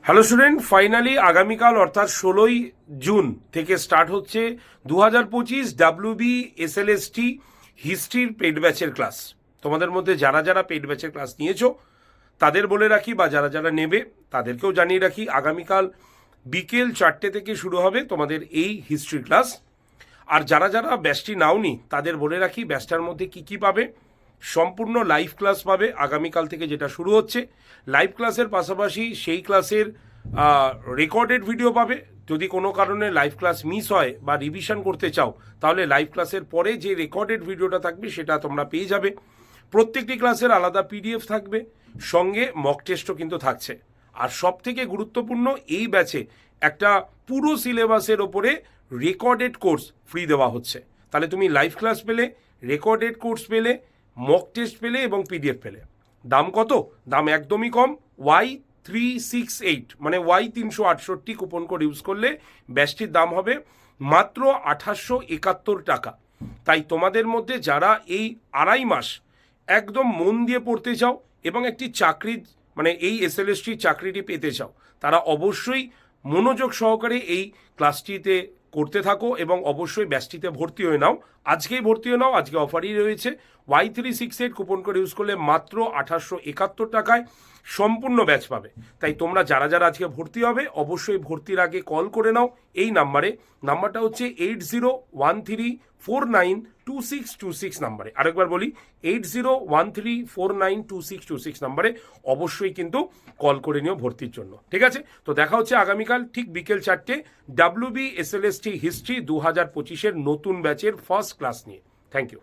Hello student, finally আগামীকাল অর্থাৎ 16ই June থেকে স্টার্ট হচ্ছে 2025 WB SLST হিস্ট্রির পেড ব্যাচের ক্লাস। তোমাদের মধ্যে যারা যারা পেড ব্যাচের ক্লাস নিয়েছো তাদের বলে রাখি, বা যারা যারা নেবে তাদেরকেও জানিয়ে রাখি, আগামীকাল বিকেল 4টে থেকে শুরু হবে তোমাদের এই হিস্ট্রি ক্লাস। আর যারা যারা ব্যাচটি নাওনি তাদের বলে রাখি, ব্যাচটার মধ্যে কি কি পাবে। সম্পূর্ণ লাইভ ক্লাস পাবে আগামীকাল থেকে, যেটা শুরু হচ্ছে। লাইভ ক্লাসের পাশাপাশি সেই ক্লাসের রেকর্ডেড ভিডিও পাবে। যদি কোনো কারণে লাইভ ক্লাস মিস হয় বা রিভিশন করতে চাও, তাহলে লাইভ ক্লাসের পরে যে রেকর্ডেড ভিডিওটা থাকবে সেটা তোমরা পেয়ে যাবে। প্রত্যেকটি ক্লাসের আলাদা PDF থাকবে, সঙ্গে মক টেস্টও কিন্তু থাকছে। আর সব থেকে গুরুত্বপূর্ণ, এই ব্যাচে একটা পুরো সিলেবাসের ওপরে রেকর্ডেড কোর্স ফ্রি দেওয়া হচ্ছে। তাহলে তুমি লাইভ ক্লাস পেলে, রেকর্ডেড কোর্স পেলে, মক টেস্ট পেলে এবং PDF পেলে। দাম কত? দাম একদমই কম। Y368 মানে Y368 কুপন কোড ইউজ করলে ব্যাচটির দাম হবে মাত্র 2871 টাকা। তাই তোমাদের মধ্যে যারা এই আড়াই মাস একদম মন দিয়ে পড়তে চাও এবং একটি চাকরি মানে এই SLST চাকরিটি পেতে চাও, তারা অবশ্যই মনোযোগ সহকারে এই ক্লাসটিতে করতে থাকো এবং অবশ্যই ব্যাচটিতে ভর্তি হয়ে নাও। আজকেই ভর্তি হয়ে নাও, আজকে অফারই রয়েছে। Y368 কুপন কোড ইউজ করলে মাত্র 2871 টাকায় সম্পূর্ণ ব্যাচ পাবে। তাই তোমরা যারা যারা আজকে ভর্তি হবে অবশ্যই ভর্তির আগে কল করে নাও এই নাম্বারে। নাম্বারটা হচ্ছে 8013492626 নাম্বারে। আরেকবার বলি, 8013492626 নাম্বারে অবশ্যই কিন্তু কল করে নিও ভর্তির জন্য। ঠিক আছে? তো দেখা হচ্ছে আগামীকাল ঠিক বিকেল 4টে WB SLST হিস্ট্রি 2025-এর নতুন ব্যাচের ফার্স্ট ক্লাস নিয়ে। Thank you.